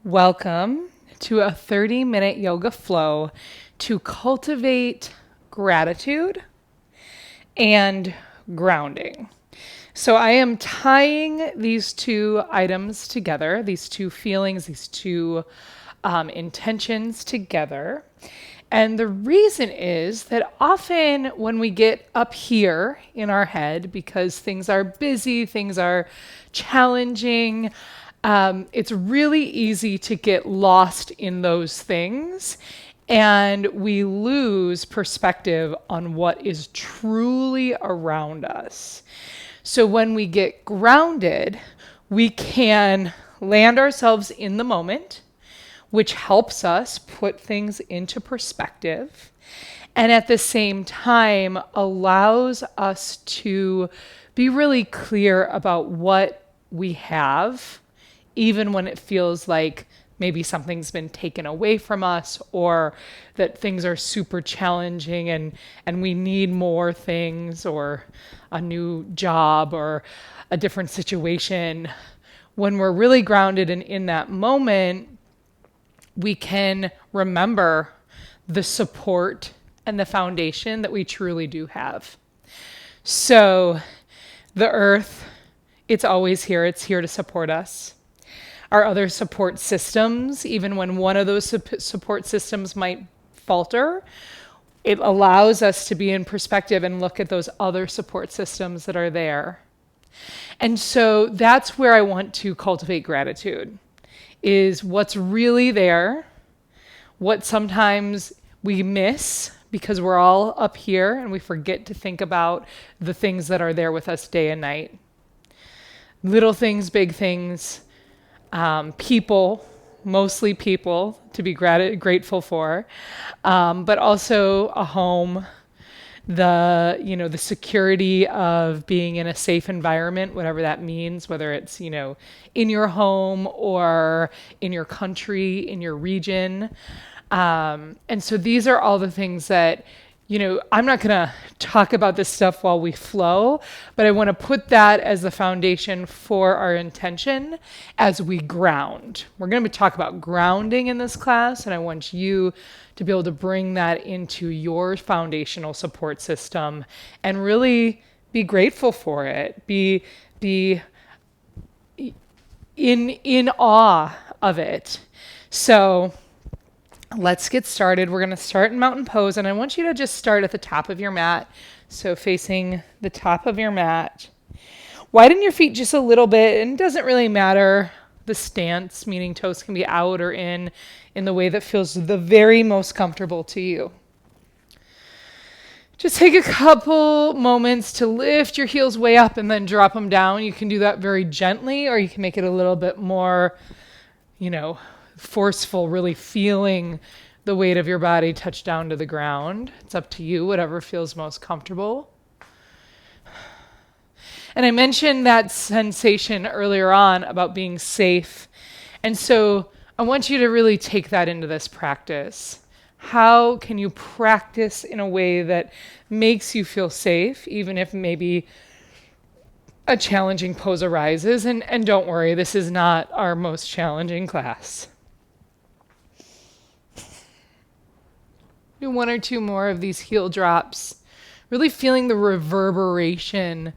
Welcome to a 30-minute yoga flow to cultivate gratitude and grounding. So I am tying these two items together, these two feelings, these two intentions together. And the reason is that often when we get up here in our head, because things are busy, things are challenging, it's really easy to get lost in those things and we lose perspective on what is truly around us. So when we get grounded, we can land ourselves in the moment, which helps us put things into perspective, and at the same time allows us to be really clear about what we have, even when it feels like maybe something's been taken away from us or that things are super challenging and we need more things or a new job or a different situation. When we're really grounded and in that moment, we can remember the support and the foundation that we truly do have. So the earth, it's always here. It's here to support us. Our other support systems, even when one of those support systems might falter, it allows us to be in perspective and look at those other support systems that are there. And so that's where I want to cultivate gratitude, is what's really there, what sometimes we miss because we're all up here and we forget to think about the things that are there with us day and night. Little things, big things, people, mostly people to be grateful for, but also a home, the security of being in a safe environment, whatever that means, whether it's in your home or in your country, in your region. And so these are all the things that I'm not going to talk about this stuff while we flow, but I want to put that as the foundation for our intention as we ground. We're going to talk about grounding in this class, and I want you to be able to bring that into your foundational support system and really be grateful for it. Be in awe of it. So let's get started. We're going to start in mountain pose, and I want you to just start at the top of your mat. So facing the top of your mat. Widen your feet just a little bit, and it doesn't really matter the stance, meaning toes can be out or in the way that feels the very most comfortable to you. Just take a couple moments to lift your heels way up and then drop them down. You can do that very gently, or you can make it a little bit more, forceful, really feeling the weight of your body touch down to the ground. It's up to you, whatever feels most comfortable. And I mentioned that sensation earlier on about being safe. And so I want you to really take that into this practice. How can you practice in a way that makes you feel safe, even if maybe a challenging pose arises? And don't worry, this is not our most challenging class. Do one or two more of these heel drops, really feeling the reverberation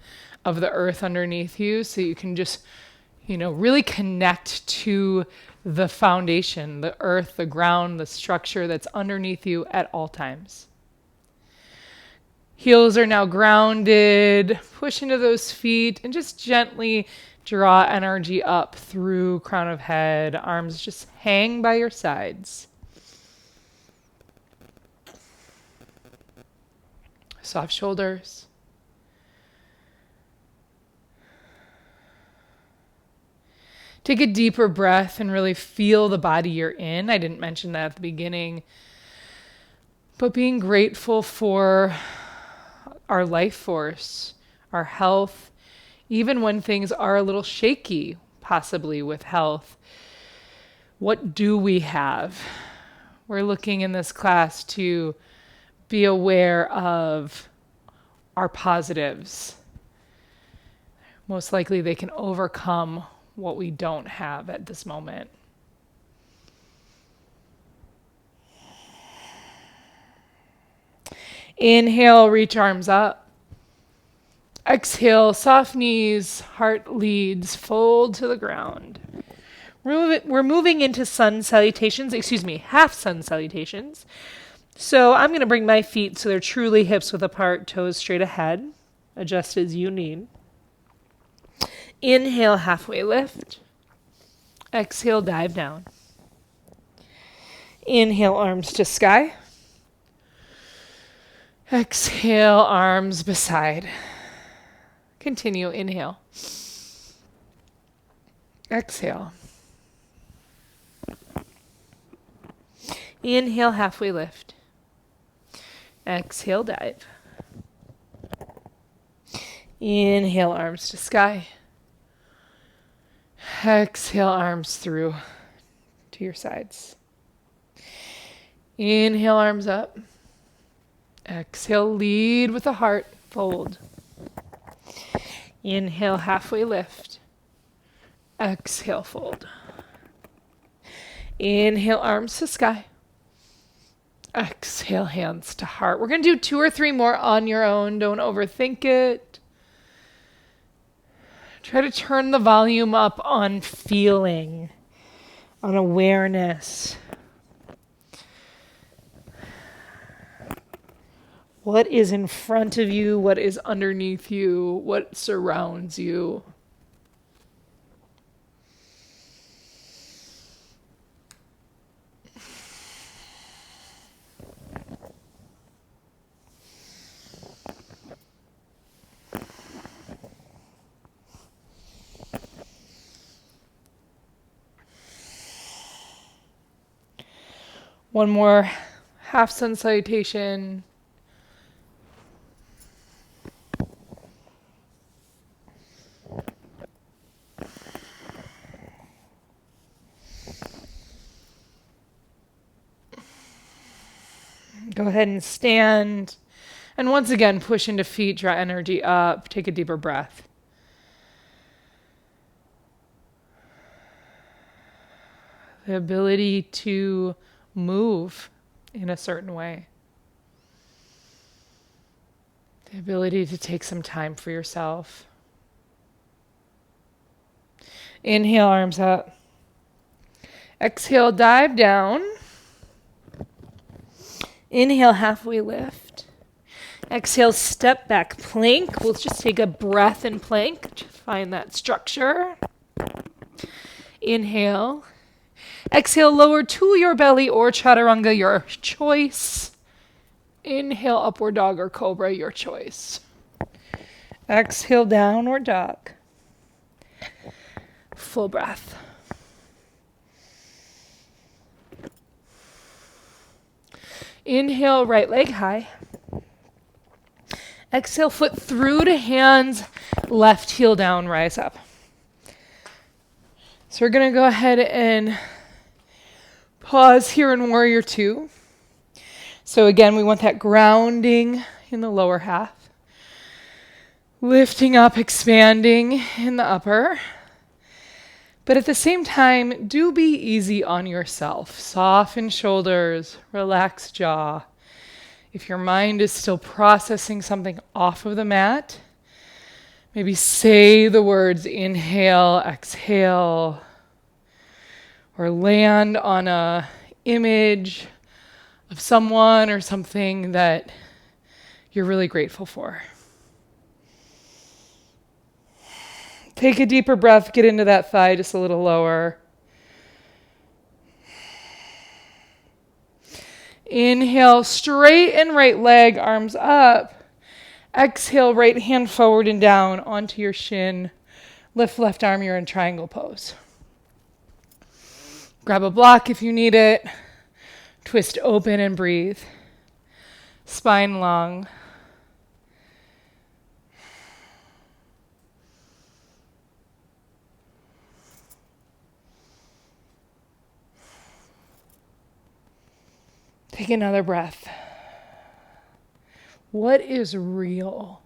of the earth underneath you, so you can just, really connect to the foundation, the earth, the ground, the structure that's underneath you at all times. Heels are now grounded. Push into those feet and just gently draw energy up through crown of head. Arms just hang by your sides. Soft shoulders. Take a deeper breath and really feel the body you're in. I didn't mention that at the beginning. But being grateful for our life force, our health, even when things are a little shaky, possibly with health. What do we have? We're looking in this class to be aware of our positives. Most likely they can overcome what we don't have at this moment. Inhale, reach arms up. Exhale, soft knees, heart leads, fold to the ground. We're moving into sun salutations, half sun salutations. So I'm going to bring my feet so they're truly hips width apart, toes straight ahead. Adjust as you need. Inhale, halfway lift. Exhale, dive down. Inhale, arms to sky. Exhale, arms beside. Continue, inhale. Exhale. Inhale, halfway lift. Exhale, dive. Inhale, arms to sky. Exhale, arms through to your sides. Inhale, arms up. Exhale, lead with the heart, fold. Inhale, halfway lift. Exhale, fold. Inhale, arms to sky. Exhale, hands to heart. We're going to do 2 or 3 more on your own. Don't overthink it. Try to turn the volume up on feeling, on awareness. What is in front of you? What is underneath you? What surrounds you? One more half sun salutation. Go ahead and stand. And once again, push into feet, draw energy up. Take a deeper breath. The ability to move in a certain way. The ability to take some time for yourself. Inhale, arms up. Exhale, dive down. Inhale, halfway lift. Exhale, step back plank. We'll just take a breath in plank to find that structure. Inhale. Exhale, lower to your belly or chaturanga, your choice. Inhale, upward dog or cobra, your choice. Exhale, downward dog. Full breath. Inhale, right leg high. Exhale, foot through to hands, left heel down, rise up. So we're going to go ahead and pause here in Warrior Two. So again, we want that grounding in the lower half. Lifting up, expanding in the upper. But at the same time, do be easy on yourself. Soften shoulders, relax jaw. If your mind is still processing something off of the mat, maybe say the words inhale, exhale, or land on a image of someone or something that you're really grateful for. Take a deeper breath, get into that thigh just a little lower. Inhale, straighten right leg, arms up. Exhale, right hand forward and down onto your shin. Lift left arm, you're in triangle pose. Grab a block if you need it. Twist open and breathe. Spine long. Take another breath. What is real?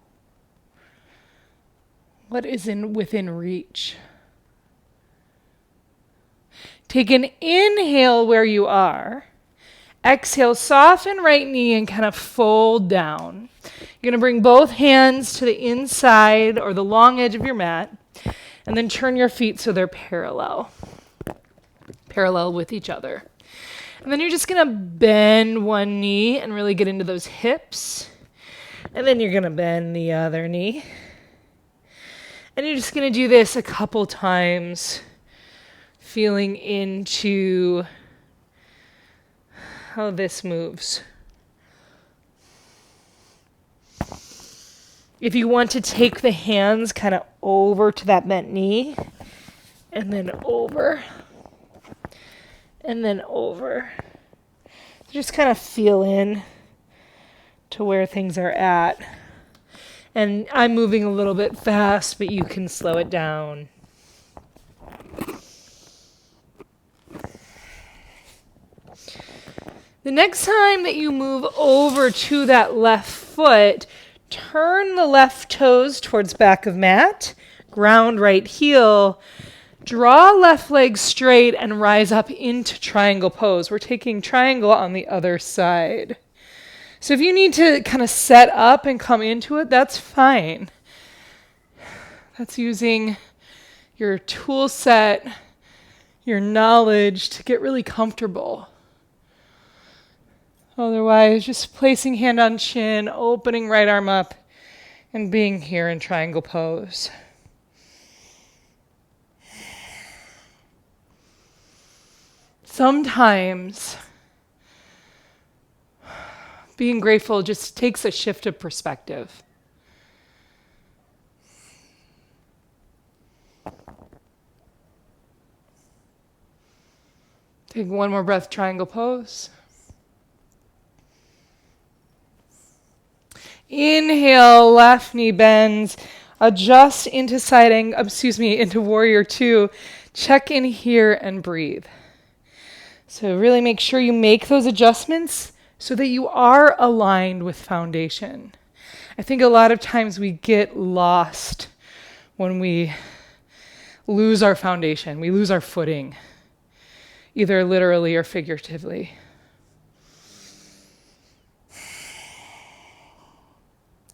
What is within reach? Take an inhale where you are. Exhale, soften right knee and kind of fold down. You're going to bring both hands to the inside or the long edge of your mat, and then turn your feet so they're parallel with each other. And then you're just going to bend one knee and really get into those hips. And then you're going to bend the other knee. And you're just going to do this a couple times, feeling into how this moves. If you want to take the hands kind of over to that bent knee, and then over, and then over. Just kind of feel in to where things are at. And I'm moving a little bit fast, but you can slow it down. The next time that you move over to that left foot, turn the left toes towards back of mat, ground right heel, draw left leg straight and rise up into triangle pose. We're taking triangle on the other side. So if you need to kind of set up and come into it, that's fine. That's using your tool set, your knowledge to get really comfortable. Otherwise, just placing hand on chin, opening right arm up, and being here in triangle pose. Sometimes being grateful just takes a shift of perspective. Take one more breath, triangle pose. Inhale, left knee bends. Adjust into into warrior two. Check in here and breathe. So really make sure you make those adjustments so that you are aligned with foundation. I think a lot of times we get lost when we lose our foundation. We lose our footing, either literally or figuratively.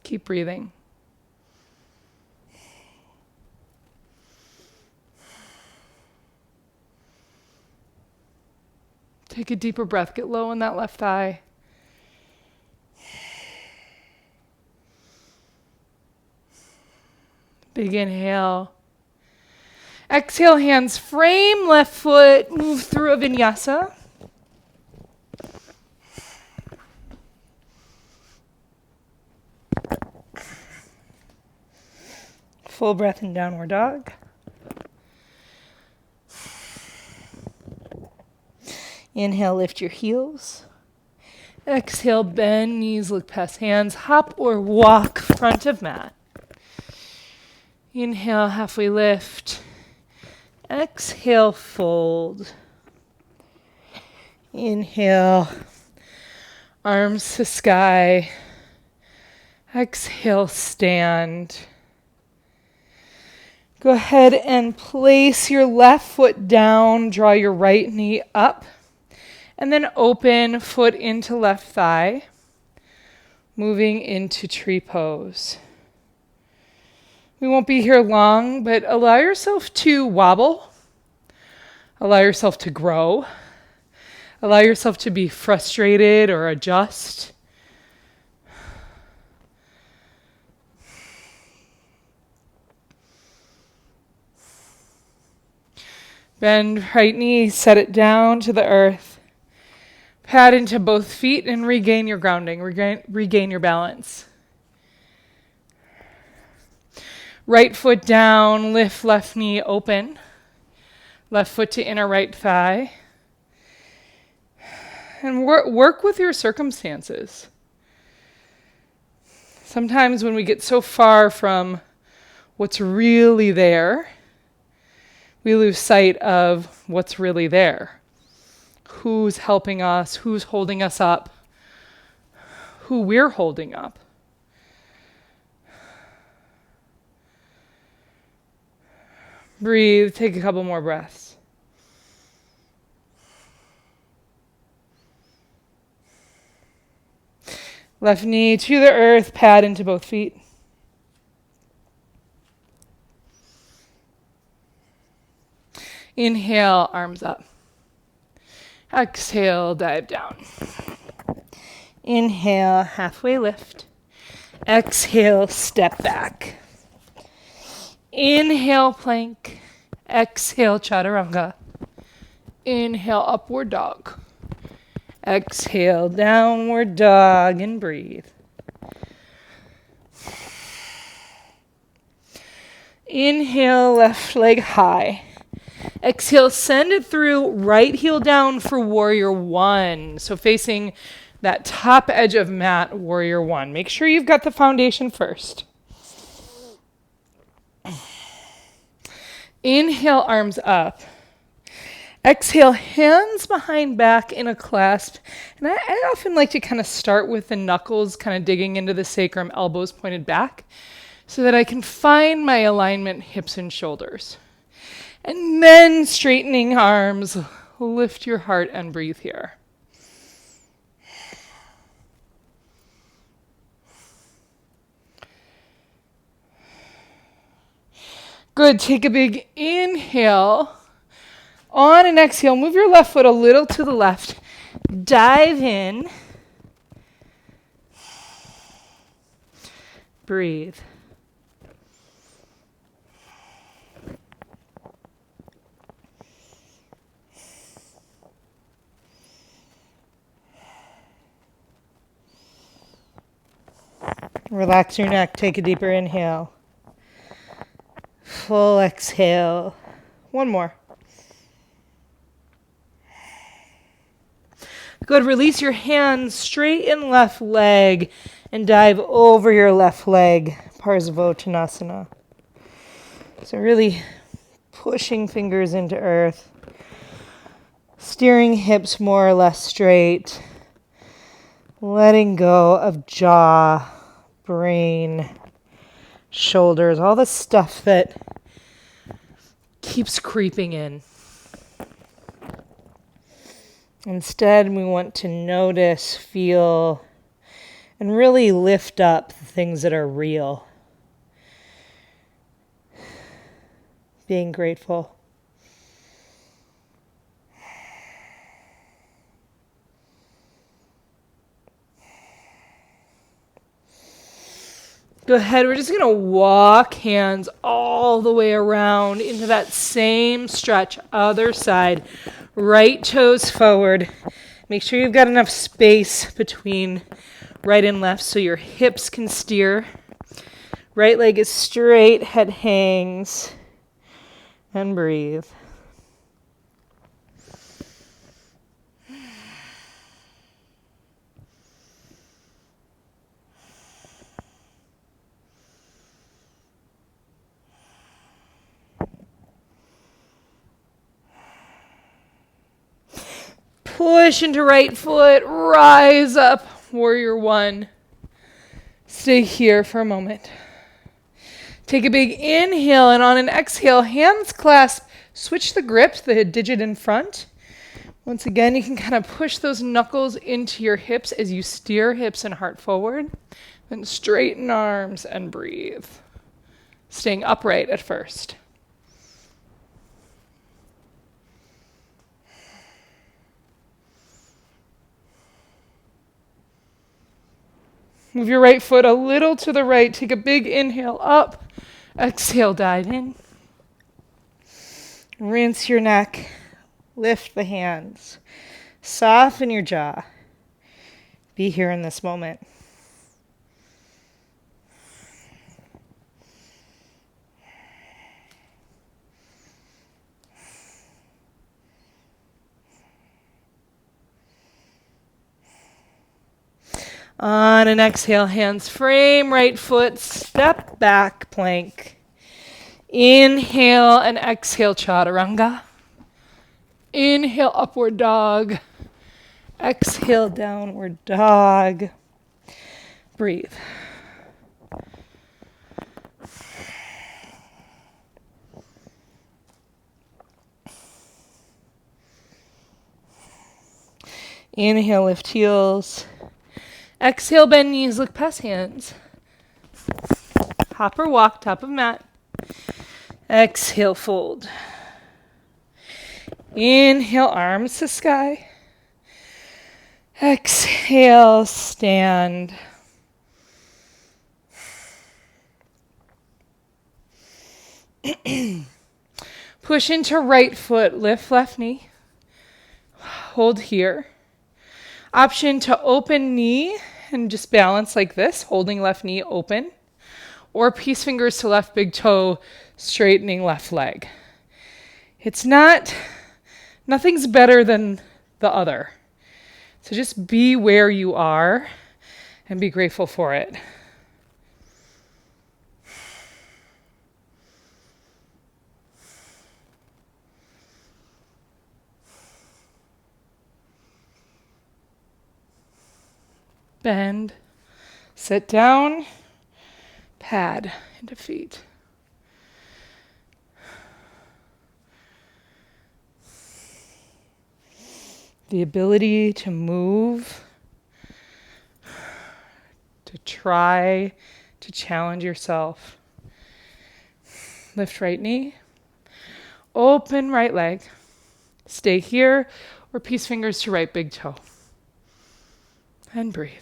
Keep breathing. Take a deeper breath. Get low in that left thigh. Big inhale. Exhale, hands frame, left foot, move through a vinyasa. Full breath in downward dog. Inhale, lift your heels. Exhale, bend knees, look past hands, hop or walk front of mat. Inhale, halfway lift. Exhale, fold. Inhale, arms to sky. Exhale, stand. Go ahead and place your left foot down, draw your right knee up, and then open foot into left thigh, moving into tree pose. We won't be here long, but allow yourself to wobble, allow yourself to grow, allow yourself to be frustrated or adjust. Bend right knee, set it down to the earth. Pad into both feet and regain your grounding, regain your balance. Right foot down, lift left knee open. Left foot to inner right thigh. And work with your circumstances. Sometimes when we get so far from what's really there, we lose sight of what's really there. Who's helping us, who's holding us up, who we're holding up. Breathe, take a couple more breaths. Left knee to the earth, pad into both feet. Inhale, arms up. Exhale, dive down. Inhale, halfway lift. Exhale, step back. Inhale, plank. Exhale, chaturanga. Inhale, upward dog. Exhale, downward dog, and breathe. Inhale, left leg high. Exhale, send it through, right heel down for warrior one. So facing that top edge of mat, warrior one. Make sure you've got the foundation first. Inhale, arms up. Exhale, hands behind back in a clasp. And I often like to kind of start with the knuckles kind of digging into the sacrum, elbows pointed back, so that I can find my alignment, hips and shoulders. And then straightening arms, lift your heart and breathe here. Good, take a big inhale. On an exhale, move your left foot a little to the left. Dive in. Breathe. Relax your neck. Take a deeper inhale. Full exhale. One more. Good. Release your hands, straighten left leg, and dive over your left leg. Parsvottanasana. So really pushing fingers into earth. Steering hips more or less straight. Letting go of jaw, brain, shoulders, all the stuff that keeps creeping in. Instead, we want to notice, feel, and really lift up the things that are real. Being grateful. Go ahead, we're just going to walk hands all the way around into that same stretch, other side. Right toes forward. Make sure you've got enough space between right and left so your hips can steer. Right leg is straight, head hangs. And breathe. Push into right foot, rise up, warrior one. Stay here for a moment. Take a big inhale, and on an exhale, hands clasp, switch the grip, the digit in front. Once again, you can kind of push those knuckles into your hips as you steer hips and heart forward. Then straighten arms and breathe. Staying upright at first. Move your right foot a little to the right. Take a big inhale up. Exhale, dive in. Rinse your neck. Lift the hands. Soften your jaw. Be here in this moment. On an exhale, hands frame, right foot, step back, plank. Inhale and exhale, chaturanga. Inhale, upward dog. Exhale, downward dog. Breathe. Inhale, lift heels. Exhale, bend knees, look past hands. Hop or walk, top of mat. Exhale, fold. Inhale, arms to sky. Exhale, stand. Push into right foot, lift left knee. Hold here. Option to open knee and just balance like this, holding left knee open. Or peace fingers to left big toe, straightening left leg. Nothing's better than the other. So just be where you are and be grateful for it. Bend, sit down, pad into feet. The ability to move, to try to challenge yourself. Lift right knee, open right leg, stay here, or peace fingers to right big toe. And breathe.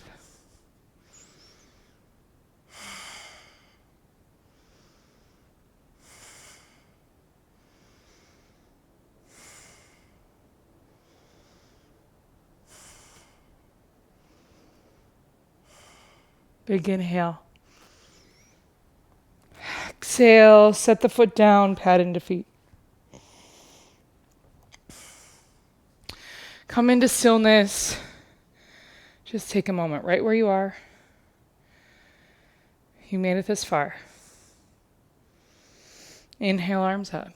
Big inhale. Exhale, set the foot down, pad into feet. Come into stillness. Just take a moment right where you are. You made it this far. Inhale, arms up.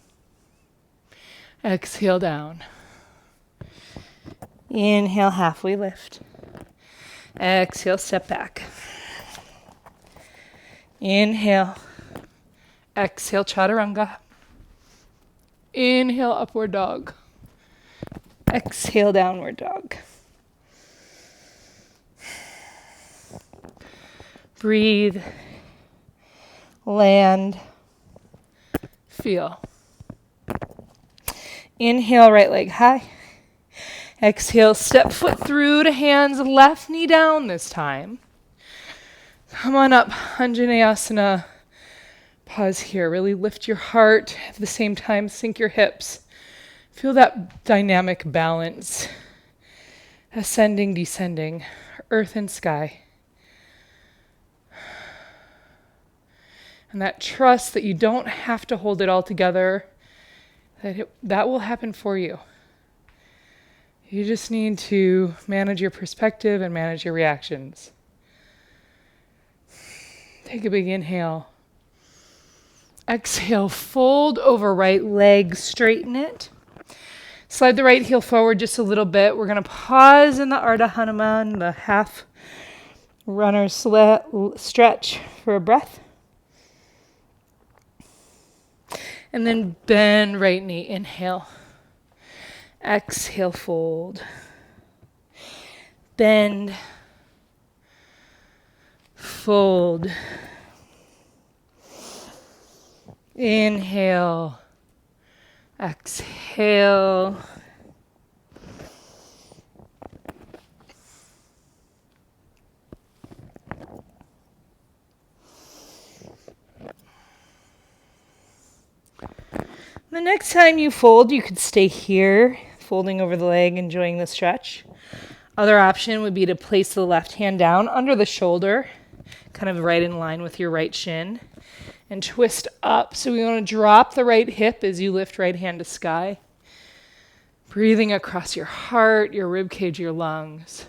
Exhale, down. Inhale, halfway lift. Exhale, step back. Inhale. Exhale, chaturanga. Inhale, upward dog. Exhale, downward dog. Breathe. Land. Feel. Inhale, right leg high. Exhale, step foot through to hands, left knee down this time. Come on up, Anjaneyasana. Pause here. Really lift your heart. At the same time, sink your hips. Feel that dynamic balance. Ascending, descending, earth and sky. And that trust that you don't have to hold it all together, that will happen for you. You just need to manage your perspective and manage your reactions. Take a big inhale. Exhale, fold over right leg, straighten it. Slide the right heel forward just a little bit. We're going to pause in the Ardha Hanuman, the half runner stretch for a breath. And then bend right knee, inhale. Exhale, fold. Bend. Fold. Inhale. Exhale. The next time you fold, you could stay here, folding over the leg, enjoying the stretch. Other option would be to place the left hand down under the shoulder, kind of right in line with your right shin, and twist up. So we want to drop the right hip as you lift right hand to sky. Breathing across your heart, your rib cage, your lungs.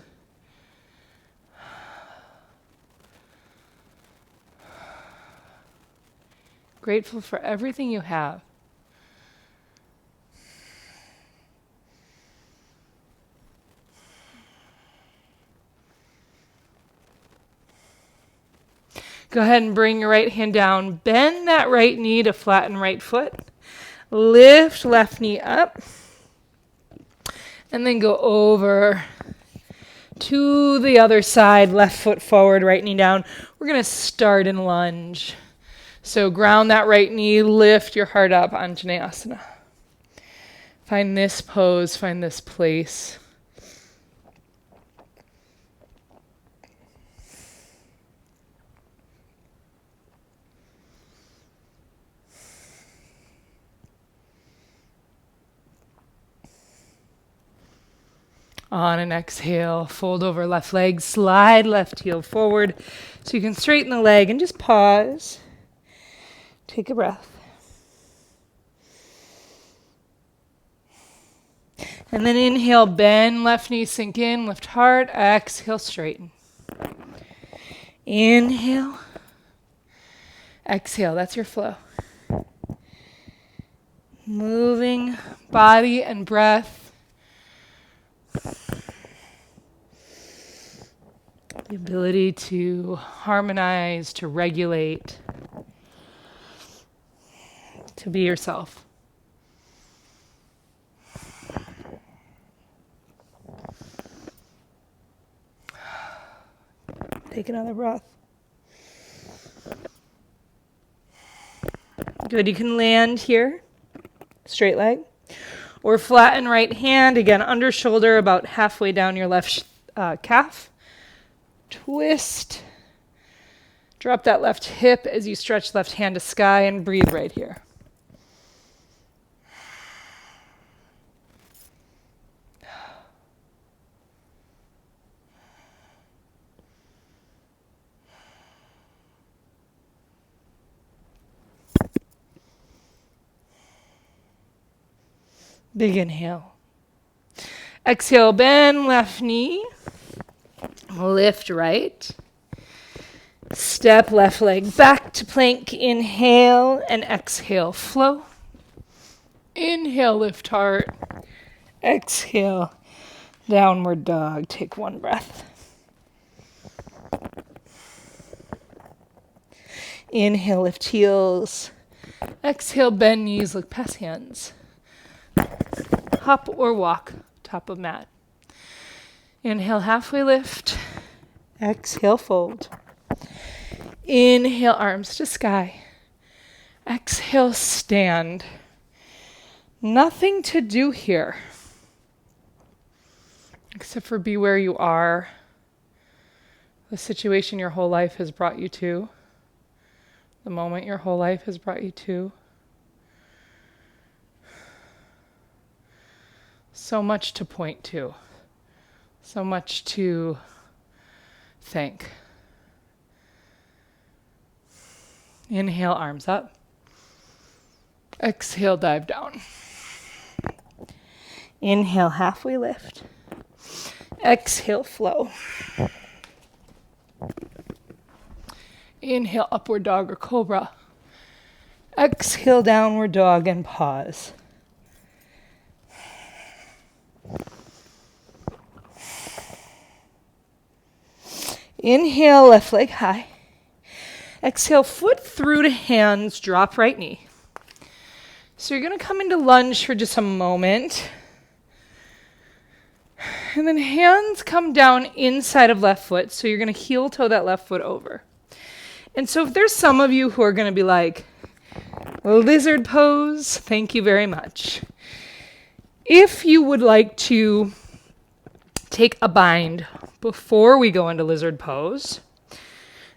Grateful for everything you have. Go ahead and bring your right hand down. Bend that right knee to flatten right foot. Lift left knee up. And then go over To the other side, left foot forward, right knee down. We're going to start in lunge. So ground that right knee, lift your heart up, Anjaneyasana. Find this pose, find this place. On an exhale, fold over left leg, slide left heel forward so you can straighten the leg and just pause. Take a breath. And then inhale, bend left knee, sink in, lift heart, exhale, straighten. Inhale, exhale, that's your flow. Moving body and breath. The ability to harmonize, to regulate, to be yourself. Take another breath. Good, you can land here, straight leg, or flatten right hand, again, under shoulder, about halfway down your left calf. Twist. Drop that left hip as you stretch left hand to sky and breathe right here. Big inhale. Exhale, bend left knee. Lift right. Step left leg back to plank. Inhale and exhale, flow. Inhale, lift heart. Exhale, downward dog. Take one breath. Inhale, lift heels. Exhale, bend knees, look past hands. Hop or walk, top of mat. Inhale, halfway lift. Exhale, fold. Inhale, arms to sky. Exhale, stand. Nothing to do here, except for be where you are. The situation your whole life has brought you to. The moment your whole life has brought you to. So much to point to. So much to thank. Inhale, arms up. Exhale, dive down. Inhale, halfway lift. Exhale, flow. Inhale, upward dog or cobra. Exhale, downward dog and pause. Inhale, left leg high. Exhale, foot through to hands, drop right knee. So you're going to come into lunge for just a moment. And then hands come down inside of left foot. So you're going to heel toe that left foot over. And so if there's some of you who are going to be like, lizard pose, thank you very much. If you would like to take a bind before we go into lizard pose,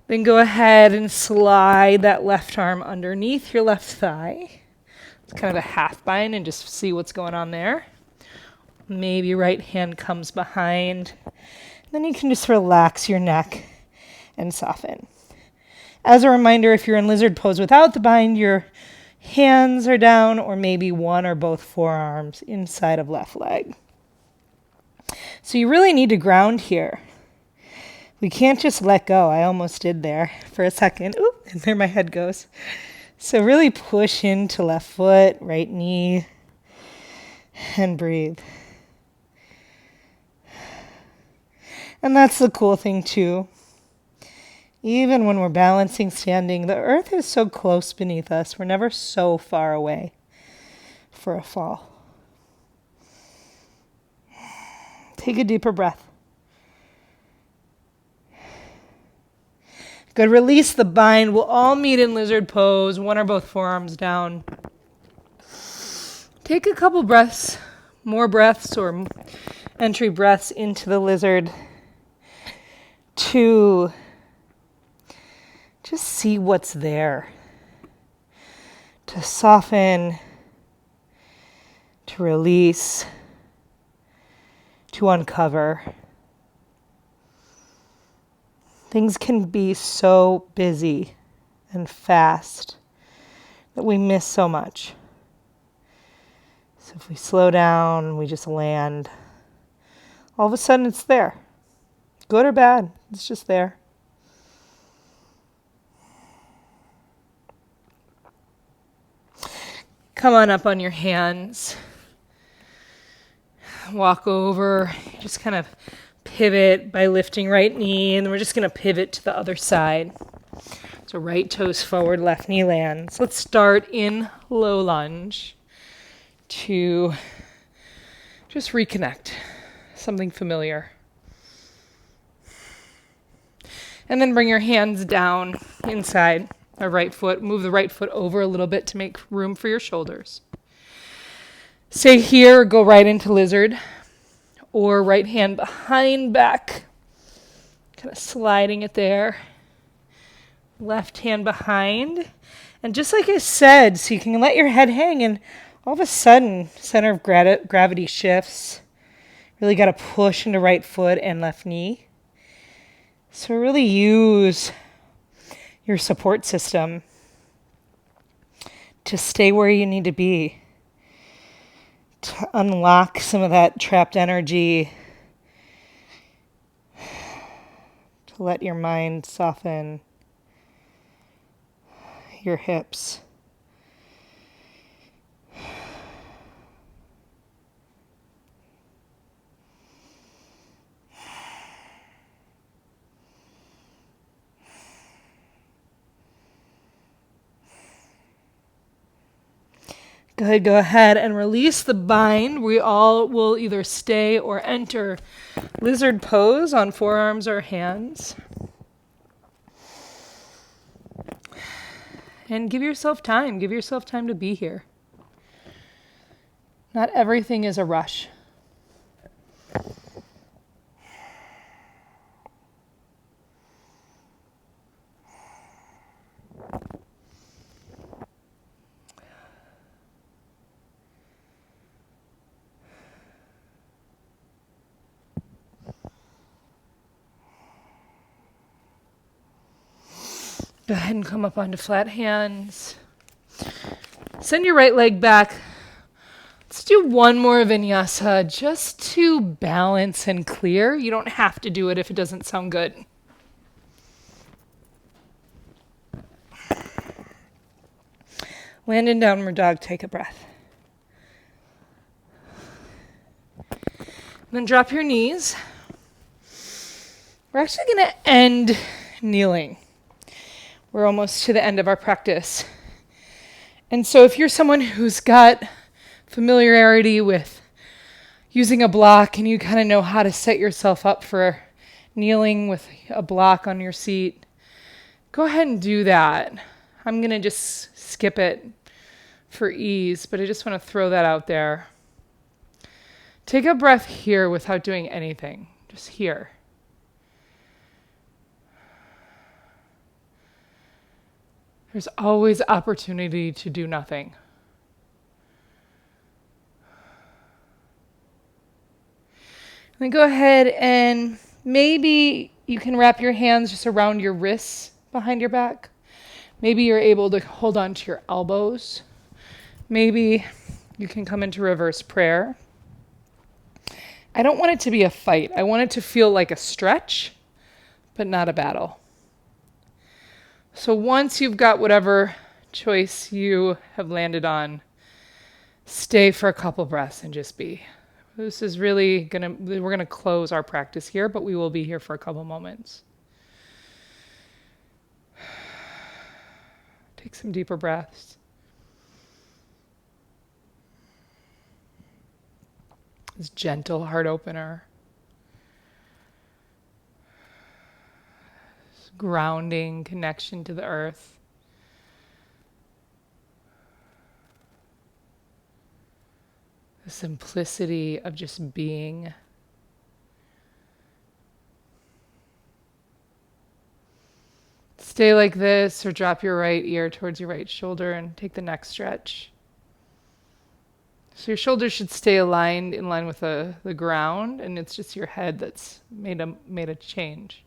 then go ahead and slide that left arm underneath your left thigh. It's kind of a half bind and just see what's going on there. Maybe right hand comes behind. Then you can just relax your neck and soften. As a reminder, if you're in lizard pose without the bind, your hands are down or maybe one or both forearms inside of left leg. So you really need to ground here. We can't just let go. I almost did there for a second. Oop, and there my head goes. So really push into left foot, right knee, and breathe. And that's the cool thing too. Even when we're balancing standing, the earth is so close beneath us. We're never so far away for a fall. Take a deeper breath. Good. Release the bind. We'll all meet in lizard pose, one or both forearms down. Take a couple breaths, more breaths or entry breaths into the lizard to just see what's there, to soften, to release, to uncover. Things can be so busy and fast that we miss so much. So if we slow down, we just land, all of a sudden it's there. Good or bad, it's just there. Come on up on your hands. Walk over, just kind of pivot by lifting right knee, and then we're just going to pivot to the other side. So right toes forward, left knee lands. Let's start in low lunge to just reconnect, something familiar. And then bring your hands down inside our right foot. Move the right foot over a little bit to make room for your shoulders. Stay here or go right into lizard. Or right hand behind back, kind of sliding it there. Left hand behind. And just like I said, so you can let your head hang and all of a sudden, center of gravity shifts. Really got to push into right foot and left knee. So really use your support system to stay where you need to be, to unlock some of that trapped energy, to let your mind soften your hips. Good, go ahead and release the bind. We all will either stay or enter lizard pose on forearms or hands. And give yourself time to be here. Not everything is a rush. Go ahead and come up onto flat hands. Send your right leg back. Let's do one more vinyasa just to balance and clear. You don't have to do it if it doesn't sound good. Land in downward dog, take a breath. Then drop your knees. We're actually going to end kneeling. We're almost to the end of our practice. And so if you're someone who's got familiarity with using a block and you kind of know how to set yourself up for kneeling with a block on your seat, go ahead and do that. I'm going to just skip it for ease, but I just want to throw that out there. Take a breath here without doing anything, just here. There's always opportunity to do nothing. Then go ahead and maybe you can wrap your hands just around your wrists behind your back. Maybe you're able to hold on to your elbows. Maybe you can come into reverse prayer. I don't want it to be a fight. I want it to feel like a stretch, but not a battle. So once you've got whatever choice you have landed on, stay for a couple breaths and just be. This is really we're going to close our practice here, but we will be here for a couple moments. Take some deeper breaths. This gentle heart opener. grounding connection to the earth. The simplicity of just being. Stay like this, or drop your right ear towards your right shoulder and take the next stretch. So your shoulders should stay aligned in line with the ground, and it's just your head that's made a change.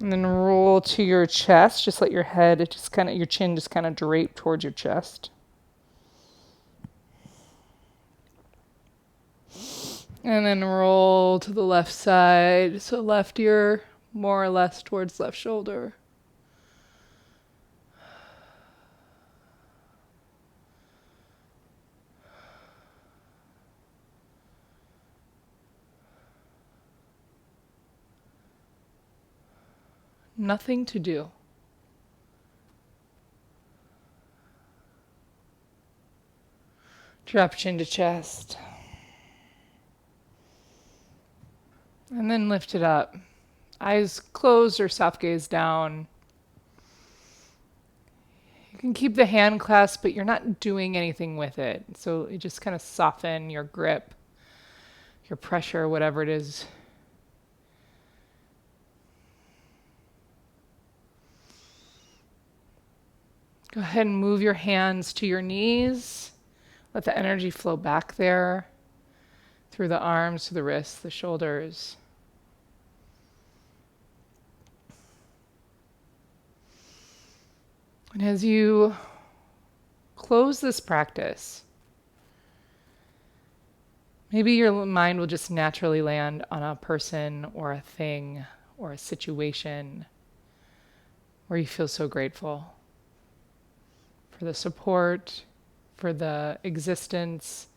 And then roll to your chest. Just let your head, your chin just kind of drape towards your chest. And then roll to the left side. So left ear more or less towards left shoulder. Nothing to do. Drop chin to chest. And then lift it up. Eyes closed or soft gaze down. You can keep the hand clasp, but you're not doing anything with it. So you just kind of soften your grip, your pressure, whatever it is. Go ahead and move your hands to your knees. Let the energy flow back there through the arms, through the wrists, the shoulders. And as you close this practice, maybe your mind will just naturally land on a person or a thing or a situation where you feel so grateful for the support, for the existence,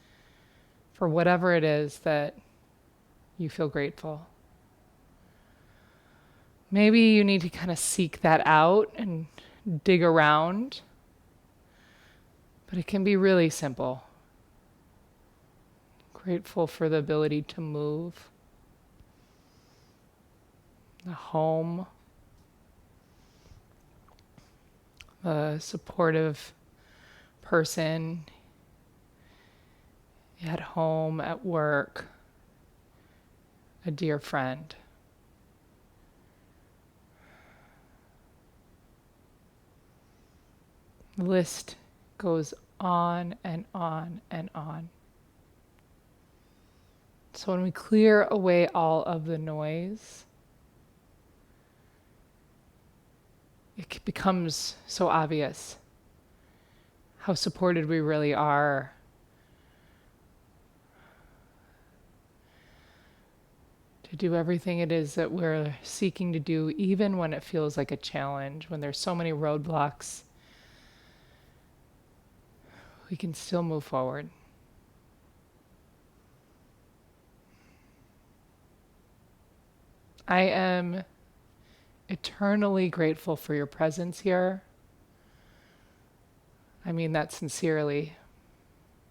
for whatever it is that you feel grateful. Maybe you need to kind of seek that out and dig around, but it can be really simple. Grateful for the ability to move, the home, a supportive person at home, at work, a dear friend. The list goes on and on and on. So when we clear away all of the noise, it becomes so obvious how supported we really are. To do everything it is that we're seeking to do, even when it feels like a challenge, when there's so many roadblocks, we can still move forward. I am eternally grateful for your presence here. I mean that sincerely.